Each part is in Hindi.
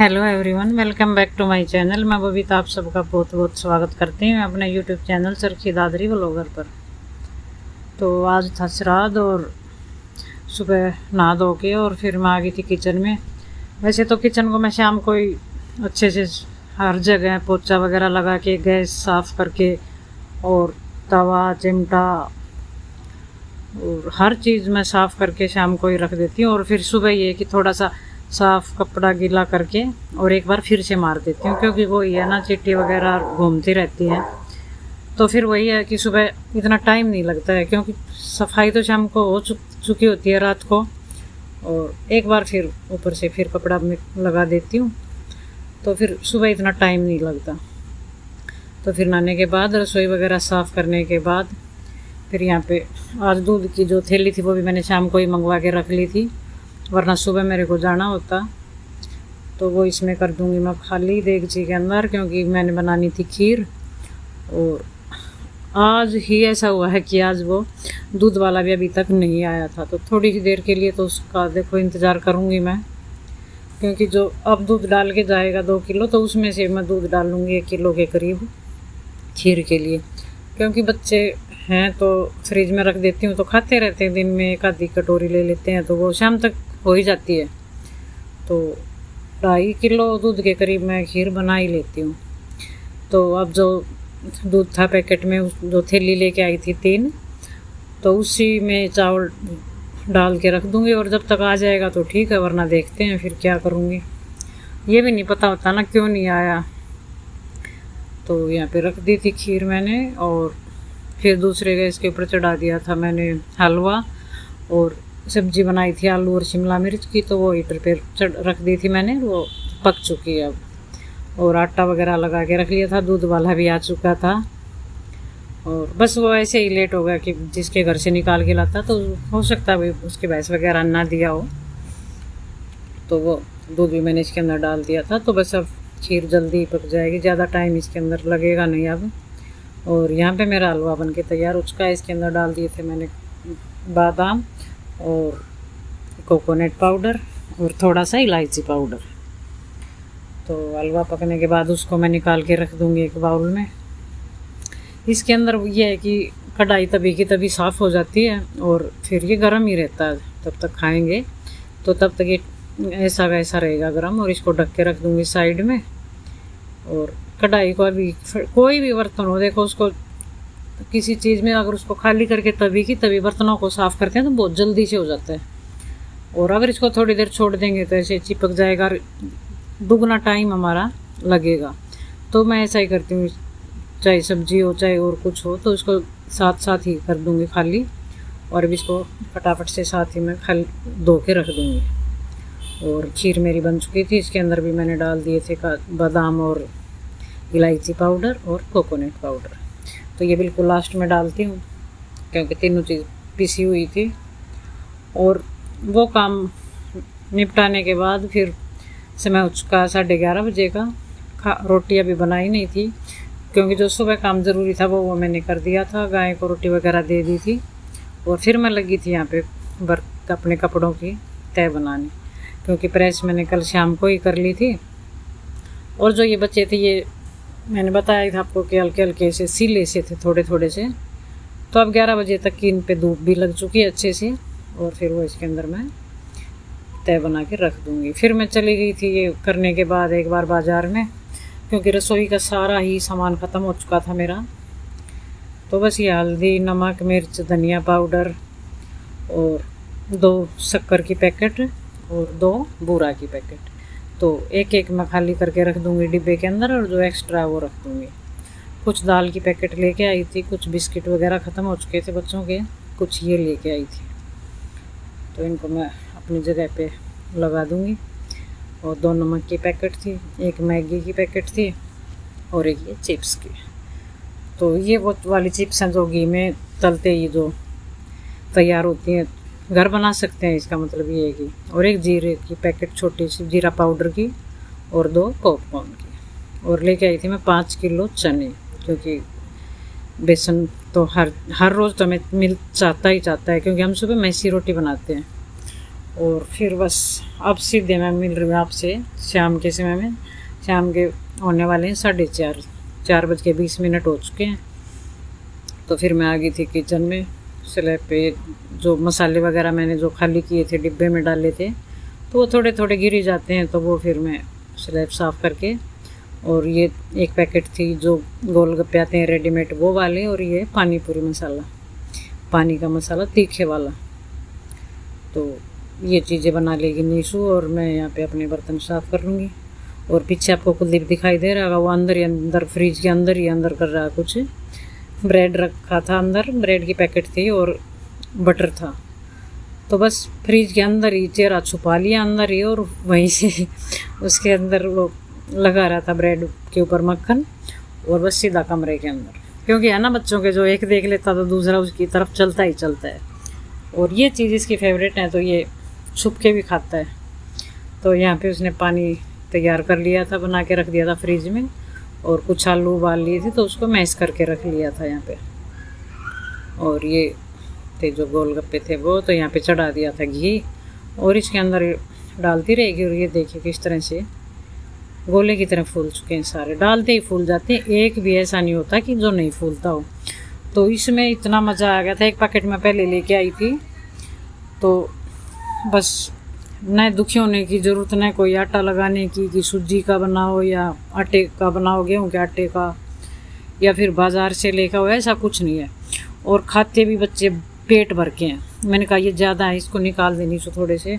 Hello everyone, welcome back to my channel. मैं बबीता आप सबका बहुत बहुत स्वागत करती हूँ अपने YouTube channel Charkhi Dadri vlogger पर। तो आज था श्राद्ध और सुबह नहा धो के और फिर मैं आ गई थी किचन में। वैसे तो किचन को मैं शाम को ही अच्छे से हर जगह पोछा वगैरह लगा के गैस साफ़ करके और तवा चिमटा और हर चीज़ मैं साफ़ करके शाम को ही रख देती हूँ। और फिर सुबह ये कि थोड़ा सा साफ़ कपड़ा गीला करके और एक बार फिर से मार देती हूँ, क्योंकि वो ही है ना, चींटी वगैरह घूमती रहती है। तो फिर वही है कि सुबह इतना टाइम नहीं लगता है, क्योंकि सफाई तो शाम को हो चुकी होती है रात को, और एक बार फिर ऊपर से फिर कपड़ा में लगा देती हूँ, तो फिर सुबह इतना टाइम नहीं लगता। तो फिर नहाने के बाद रसोई वगैरह साफ़ करने के बाद फिर यहाँ पे आज दूध की जो थैली थी वो भी मैंने शाम को ही मंगवा के रख ली थी, वरना सुबह मेरे को जाना होता। तो वो इसमें कर दूंगी मैं खाली देगची के अंदर, क्योंकि मैंने बनानी थी खीर। और आज ही ऐसा हुआ है कि आज वो दूध वाला भी अभी तक नहीं आया था, तो थोड़ी सी देर के लिए तो उसका देखो इंतज़ार करूँगी मैं, क्योंकि जो अब दूध डाल के जाएगा 2 किलो, तो उसमें से मैं दूध डाल लूँगी 1 किलो के करीब खीर के लिए। क्योंकि बच्चे हैं तो फ्रिज में रख देती हूँ तो खाते रहते हैं, दिन में 1 आधी कटोरी ले लेते हैं, तो वो शाम तक हो ही जाती है। तो 2.5 किलो दूध के करीब मैं खीर बना ही लेती हूँ। तो अब जो दूध था पैकेट में, जो थैली लेके आई थी 3, तो उसी में चावल डाल के रख दूँगी, और जब तक आ जाएगा तो ठीक है, वरना देखते हैं फिर क्या करूँगी। ये भी नहीं पता होता ना क्यों नहीं आया। तो यहाँ पे रख दी थी खीर मैंने, और फिर दूसरे गैस के ऊपर चढ़ा दिया था मैंने हलवा, और सब्जी बनाई थी आलू और शिमला मिर्च की, तो वो हीटर पे रख दी थी मैंने, वो पक चुकी है अब। और आटा वगैरह लगा के रख लिया था, दूध वाला भी आ चुका था। और बस वो ऐसे ही लेट हो गया कि जिसके घर से निकाल के लाता, तो हो सकता है उसके भैंस वगैरह ना दिया हो, तो वो दूध भी मैंने इसके अंदर डाल दिया था। तो बस अब खीर जल्दी पक जाएगी, ज़्यादा टाइम इसके अंदर लगेगा नहीं अब। और यहाँ पे मेरा हलवा बन के तैयार हो चुका है। इसके अंदर डाल दिए थे मैंने बादाम और कोकोनट पाउडर और थोड़ा सा इलायची पाउडर। तो हलवा पकने के बाद उसको मैं निकाल के रख दूँगी एक बाउल में। इसके अंदर ये है कि कढ़ाई तभी की तभी साफ़ हो जाती है, और फिर ये गर्म ही रहता है तब तक खाएंगे, तो तब तक ये ऐसा वैसा रहेगा गर्म। और इसको ढक के रख दूँगी साइड में। और कढ़ाई को अभी कोई भी बर्तन हो, देखो उसको किसी चीज़ में अगर उसको खाली करके तभी की तभी बर्तनों को साफ़ करते हैं तो बहुत जल्दी से हो जाता है। और अगर इसको थोड़ी देर छोड़ देंगे तो ऐसे चिपक जाएगा, दुगना टाइम हमारा लगेगा। तो मैं ऐसा ही करती हूँ, चाहे सब्जी हो चाहे और कुछ हो, तो इसको साथ साथ ही कर दूँगी खाली, और अब इसको फटाफट से साथ ही मैं खाली धो के रख दूँगी। और खीर मेरी बन चुकी थी। इसके अंदर भी मैंने डाल दिए थे बादाम और इलायची पाउडर और कोकोनट पाउडर। तो ये बिल्कुल लास्ट में डालती हूँ, क्योंकि तीनों चीज़ पिसी हुई थी। और वो काम निपटाने के बाद फिर समय हो चुका 11:30 बजे का। रोटी अभी बनाई नहीं थी, क्योंकि जो सुबह काम ज़रूरी था वो मैंने कर दिया था, गाय को रोटी वगैरह दे दी थी। और फिर मैं लगी थी यहाँ पे वर्क अपने कपड़ों की तह बनाने, क्योंकि प्रेस मैंने कल शाम को ही कर ली थी। और जो ये बच्चे थे, ये मैंने बताया था आपको कि हल्के हल्के से सिले से थे, थोड़े थोड़े से। तो अब 11 बजे तक की इन पे धूप भी लग चुकी है अच्छे से, और फिर वो इसके अंदर मैं तय बना के रख दूँगी। फिर मैं चली गई थी ये करने के बाद एक बार बाज़ार में, क्योंकि रसोई का सारा ही सामान ख़त्म हो चुका था मेरा। तो बस ये हल्दी, नमक, मिर्च, धनिया पाउडर और 2 शक्कर की पैकेट और 2 बूरा की पैकेट, तो एक एक मैं खाली करके रख दूँगी डिब्बे के अंदर, और जो एक्स्ट्रा वो रख दूँगी। कुछ दाल की पैकेट लेके आई थी, कुछ बिस्किट वगैरह ख़त्म हो चुके थे बच्चों के, कुछ ये लेके आई थी, तो इनको मैं अपनी जगह पे लगा दूँगी। और 2 नमक की पैकेट थी, 1 मैगी की पैकेट थी, और एक ये चिप्स की। तो ये वो वाली चिप्स हैं जो घी में तलते ही जो तैयार होती हैं, घर बना सकते हैं, इसका मतलब ये है कि। और एक जीरे की पैकेट छोटी सी, जीरा पाउडर की, और 2 पॉपकॉर्न की। और लेके आई थी मैं 5 किलो चने, क्योंकि बेसन तो हर रोज़ तो हमें मिल चाहता ही चाहता है, क्योंकि हम सुबह मैसी रोटी बनाते हैं। और फिर बस अब सीधे मैं मिल रही हूँ आपसे शाम के समय में। शाम के होने वाले हैं 4:30, 4:20 हो चुके हैं। तो फिर मैं आ गई थी किचन में। स्लैब पे जो मसाले वगैरह मैंने जो खाली किए थे डिब्बे में डाले थे, तो वो थोड़े थोड़े गिर ही जाते हैं, तो वो फिर मैं स्लैब साफ़ करके, और ये एक पैकेट थी जो गोलगप्पे आते हैं रेडीमेड वो वाले, और ये पानी पूरी मसाला, पानी का मसाला तीखे वाला। तो ये चीज़ें बना लेगी नीशू, और मैं यहाँ पे अपने बर्तन साफ़ कर लूँगी। और पीछे आपको कुलदीप दिखाई दे रहा होगा, वो अंदर ही अंदर फ्रिज के अंदर ही अंदर कर रहा है कुछ। ब्रेड रखा था अंदर, ब्रेड की पैकेट थी और बटर था, तो बस फ्रिज के अंदर ही चेहरा छुपा लिया अंदर ही, और वहीं से उसके अंदर वो लगा रहा था ब्रेड के ऊपर मक्खन, और बस सीधा कमरे के अंदर। क्योंकि है ना बच्चों के, जो एक देख लेता तो दूसरा उसकी तरफ चलता ही चलता है। और ये चीज़ इसकी फेवरेट है, तो ये छुप के भी खाता है। तो यहाँ पे उसने पानी तैयार कर लिया था, बना के रख दिया था फ्रिज में, और कुछ आलू उबाल लिए थे तो उसको मैश करके रख लिया था यहाँ पे। और ये थे जो गोलगप्पे थे वो, तो यहाँ पे चढ़ा दिया था घी, और इसके अंदर डालती रहेगी। और ये देखिए किस तरह से गोले की तरह फूल चुके हैं सारे, डालते ही फूल जाते हैं, एक भी ऐसा नहीं होता कि जो नहीं फूलता हो। तो इसमें इतना मज़ा आ गया था। एक पैकेट में पहले लेके आई थी, तो बस न दुखी होने की ज़रूरत, न कोई आटा लगाने की कि सूजी का बनाओ या आटे का बनाओ, गेहूँ के आटे का, या फिर बाज़ार से लेकर हो, ऐसा कुछ नहीं है। और खाते भी बच्चे पेट भर के हैं। मैंने कहा ये ज़्यादा है, इसको निकाल देनी चाहिए थोड़े से।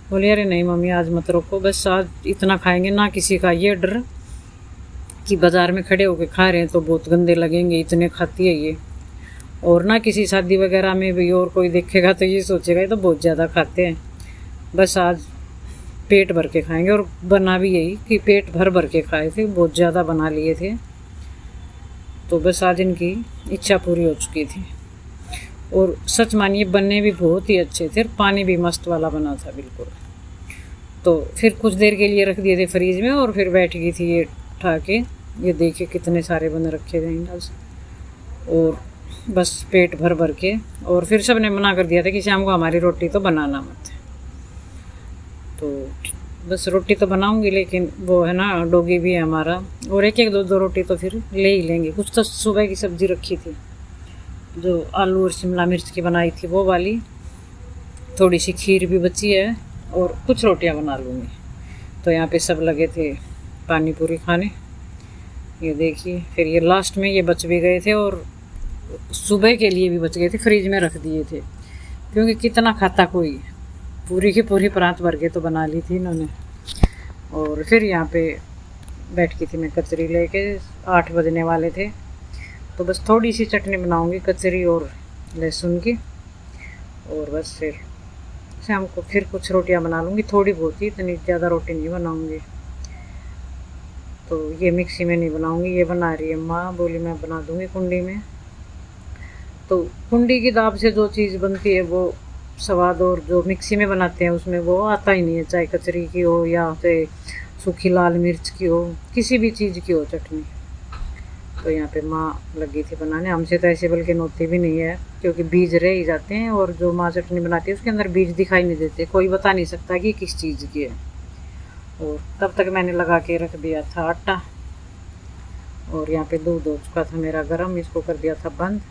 बोले अरे नहीं मम्मी आज मत रोको, बस आज इतना खाएंगे। ना किसी का ये डर कि बाज़ार में खड़े होकर खा रहे हैं तो बहुत गंदे लगेंगे, इतने खाती है ये। और ना किसी शादी वगैरह में भी और कोई देखेगा तो ये सोचेगा ये तो बहुत ज़्यादा खाते हैं। बस आज पेट भर के खाएंगे, और बना भी यही कि पेट भर भर के खाए थे, बहुत ज़्यादा बना लिए थे। तो बस आज इनकी इच्छा पूरी हो चुकी थी। और सच मानिए बनने भी बहुत ही अच्छे थे, और पानी भी मस्त वाला बना था बिल्कुल। तो फिर कुछ देर के लिए रख दिए थे फ्रीज में, और फिर बैठ गई थी ये उठा के। ये देखिए कितने सारे बन रखे थे इनडाल, और बस पेट भर भर के। और फिर सब ने मना कर दिया था कि शाम को हमारी रोटी तो बनाना मत। तो बस रोटी तो बनाऊंगी, लेकिन वो है ना डोगी भी है हमारा, और एक एक दो दो रोटी तो फिर ले ही लेंगे। कुछ तो सुबह की सब्ज़ी रखी थी जो आलू और शिमला मिर्च की बनाई थी वो वाली, थोड़ी सी खीर भी बची है, और कुछ रोटियां बना लूँगी। तो यहाँ पे सब लगे थे पानी पूरी खाने। ये देखिए फिर ये लास्ट में ये बच भी गए थे, और सुबह के लिए भी बच गए थे, फ्रिज में रख दिए थे। क्योंकि कितना खाता कोई, पूरी की पूरी परात भर के तो बना ली थी इन्होंने। और फिर यहाँ पे बैठ की थी मैं कचरी लेके, 8 बजने वाले थे। तो बस थोड़ी सी चटनी बनाऊंगी कचरी और लहसुन की, और बस फिर शाम को फिर कुछ रोटियां बना लूँगी, थोड़ी बहुत ही, इतनी ज़्यादा रोटी नहीं बनाऊँगी। तो ये मिक्सी में नहीं बनाऊँगी, ये बना रही है माँ, बोली मैं बना दूँगी कुंडी में। तो कुंडी की दाब से जो चीज़ बनती है वो स्वाद, और जो मिक्सी में बनाते हैं उसमें वो आता ही नहीं है, चाहे कचरी की हो या चाहे सूखी लाल मिर्च की हो, किसी भी चीज़ की हो चटनी। तो यहाँ पे माँ लगी थी बनाने, हमसे तो ऐसे बल्कि नोती भी नहीं है, क्योंकि बीज रह ही जाते हैं। और जो माँ चटनी बनाती है उसके अंदर बीज दिखाई नहीं देते, कोई बता नहीं सकता कि किस चीज़ की है। और तब तक मैंने लगा के रख दिया था आटा, और यहाँ पे दूध हो चुका था मेरा गरम, इसको कर दिया था बंद।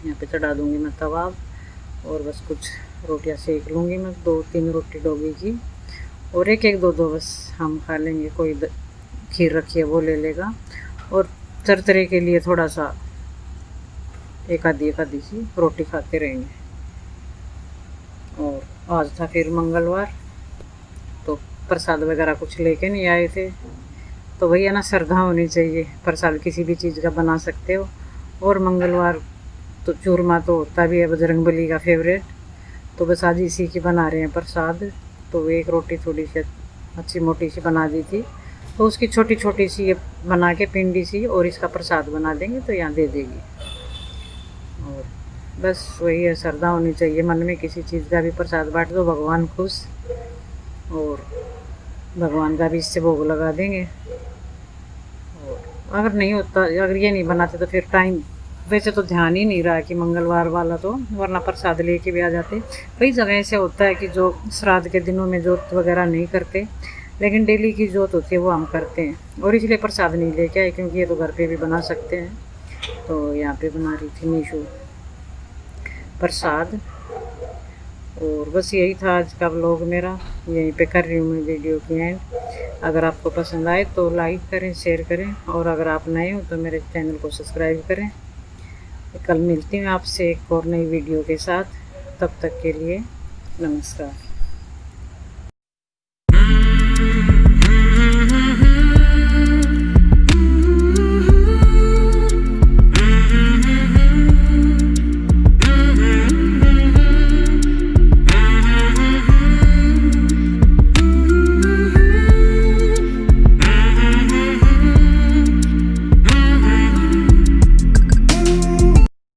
यहाँ पे चढ़ा दूँगी मैं तवा, और बस कुछ रोटियाँ सेक लूँगी मैं, 2-3 रोटी डोगी की, और एक एक दो दो बस हम खा लेंगे। कोई खीर रखी है वो ले लेगा, और तरतरे के लिए थोड़ा सा एक आधी सी रोटी खाते रहेंगे। और आज था फिर मंगलवार, तो प्रसाद वगैरह कुछ लेके नहीं आए थे। तो भैया ना श्रद्धा होनी चाहिए, प्रसाद किसी भी चीज़ का बना सकते हो। और मंगलवार तो चूरमा तो होता भी है बजरंगबली का फेवरेट, तो बस आज इसी की बना रहे हैं प्रसाद। तो एक रोटी थोड़ी सी अच्छी मोटी सी बना दी थी, तो उसकी छोटी छोटी सी ये बना के पिंडी सी, और इसका प्रसाद बना देंगे तो यहाँ दे देगी। और बस वही है, श्रद्धा होनी चाहिए मन में, किसी चीज़ का भी प्रसाद बांट दो, भगवान खुश, और भगवान का भी इससे भोग लगा देंगे। और अगर नहीं होता, अगर ये नहीं बनाते तो फिर टाइम वैसे तो ध्यान ही नहीं रहा कि मंगलवार वाला, तो वरना प्रसाद लेके भी आ जाते। कई जगह ऐसे होता है कि जो श्राद्ध के दिनों में जोत वगैरह नहीं करते, लेकिन डेली की जोत होती है वो हम करते हैं, और इसलिए प्रसाद नहीं लेके आए, क्योंकि ये तो घर पे भी बना सकते हैं। तो यहाँ पे बना रही थी नीशू प्रसाद। और बस यही था आज का व्लॉग मेरा, यहीं पे कर रही हूँ मैं वीडियो की एंड। अगर आपको पसंद आए तो लाइक करें, शेयर करें, और अगर आप नए हो तो मेरे चैनल को सब्सक्राइब करें। कल मिलती हूँ आपसे एक और नई वीडियो के साथ, तब तक के लिए नमस्कार।